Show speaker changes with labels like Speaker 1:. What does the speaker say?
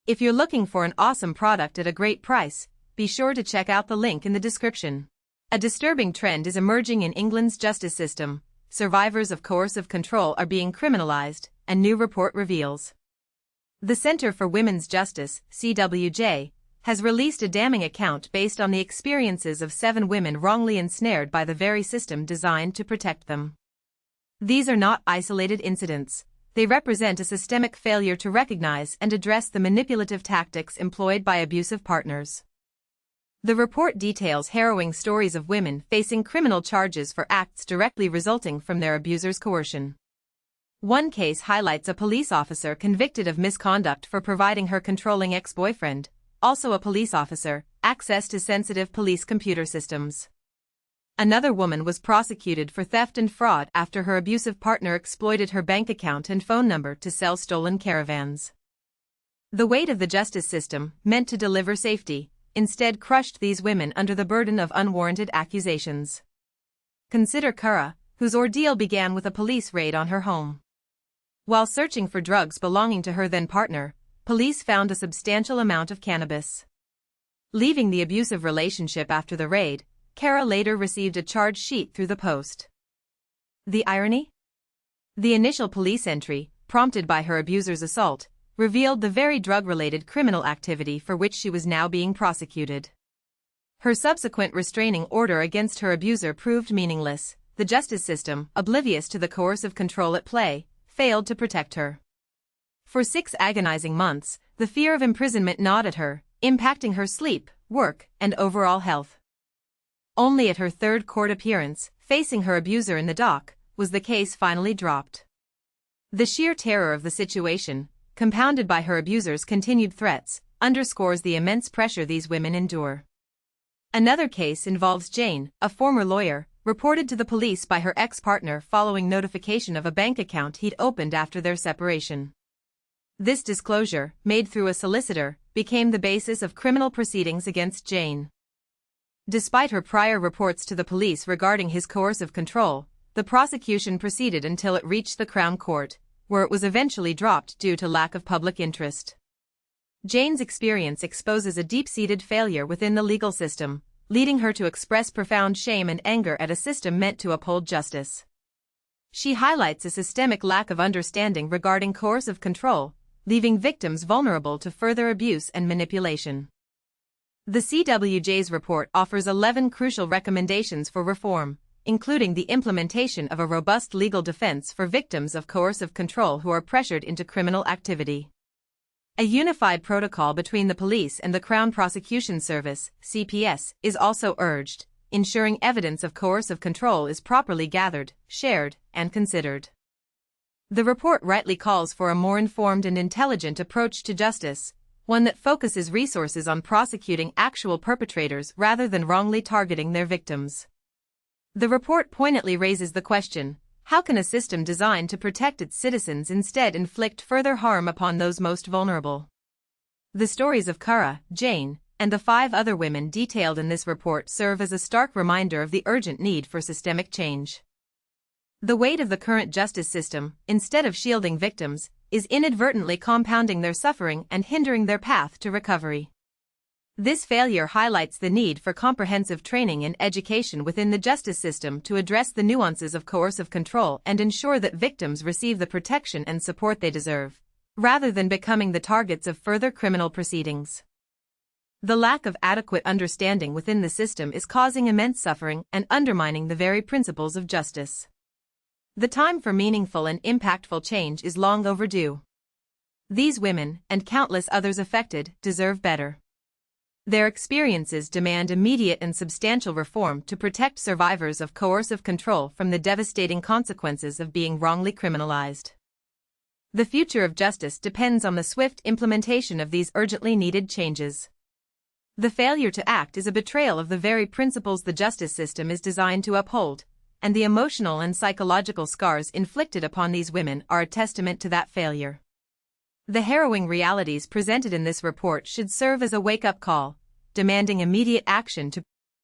Speaker 1: If you're looking for an awesome product at a great price, be sure to check out the link in the description. A disturbing trend is emerging in England's justice system. Survivors of coercive control are being criminalized, a new report reveals. The Centre for Women's Justice, CWJ, has released a damning account based on the experiences of 7 women wrongly ensnared by the very system designed to protect them. These are not isolated incidents. They represent a systemic failure to recognize and address the manipulative tactics employed by abusive partners. The report details harrowing stories of women facing criminal charges for acts directly resulting from their abuser's coercion. One case highlights a police officer convicted of misconduct for providing her controlling ex-boyfriend, also a police officer, access to sensitive police computer systems. Another woman was prosecuted for theft and fraud after her abusive partner exploited her bank account and phone number to sell stolen caravans. The weight of the justice system, meant to deliver safety, instead crushed these women under the burden of unwarranted accusations. Consider Cara, whose ordeal began with a police raid on her home. While searching for drugs belonging to her then-partner, police found a substantial amount of cannabis. Leaving the abusive relationship after the raid, Cara later received a charge sheet through the post. The irony? The initial police entry, prompted by her abuser's assault, revealed the very drug-related criminal activity for which she was now being prosecuted. Her subsequent restraining order against her abuser proved meaningless. The justice system, oblivious to the coercive control at play, failed to protect her. For 6 agonizing months, the fear of imprisonment gnawed at her, impacting her sleep, work, and overall health. Only at her 3rd court appearance, facing her abuser in the dock, was the case finally dropped. The sheer terror of the situation, compounded by her abuser's continued threats, underscores the immense pressure these women endure. Another case involves Jane, a former lawyer, reported to the police by her ex-partner following notification of a bank account he'd opened after their separation. This disclosure, made through a solicitor, became the basis of criminal proceedings against Jane. Despite her prior reports to the police regarding his coercive control, the prosecution proceeded until it reached the Crown Court, where it was eventually dropped due to lack of public interest. Jane's experience exposes a deep-seated failure within the legal system, leading her to express profound shame and anger at a system meant to uphold justice. She highlights a systemic lack of understanding regarding coercive control, leaving victims vulnerable to further abuse and manipulation. The CWJ's report offers 11 crucial recommendations for reform, including the implementation of a robust legal defense for victims of coercive control who are pressured into criminal activity. A unified protocol between the police and the Crown Prosecution Service, CPS, is also urged, ensuring evidence of coercive control is properly gathered, shared, and considered. The report rightly calls for a more informed and intelligent approach to justice, one that focuses resources on prosecuting actual perpetrators rather than wrongly targeting their victims. The report poignantly raises the question, how can a system designed to protect its citizens instead inflict further harm upon those most vulnerable? The stories of Cara, Jane, and the 5 other women detailed in this report serve as a stark reminder of the urgent need for systemic change. The weight of the current justice system, instead of shielding victims, is inadvertently compounding their suffering and hindering their path to recovery. This failure highlights the need for comprehensive training and education within the justice system to address the nuances of coercive control and ensure that victims receive the protection and support they deserve, rather than becoming the targets of further criminal proceedings. The lack of adequate understanding within the system is causing immense suffering and undermining the very principles of justice. The time for meaningful and impactful change is long overdue. These women, and countless others affected, deserve better. Their experiences demand immediate and substantial reform to protect survivors of coercive control from the devastating consequences of being wrongly criminalized. The future of justice depends on the swift implementation of these urgently needed changes. The failure to act is a betrayal of the very principles the justice system is designed to uphold, and the emotional and psychological scars inflicted upon these women are a testament to that failure. The harrowing realities presented in this report should serve as a wake-up call, demanding immediate action to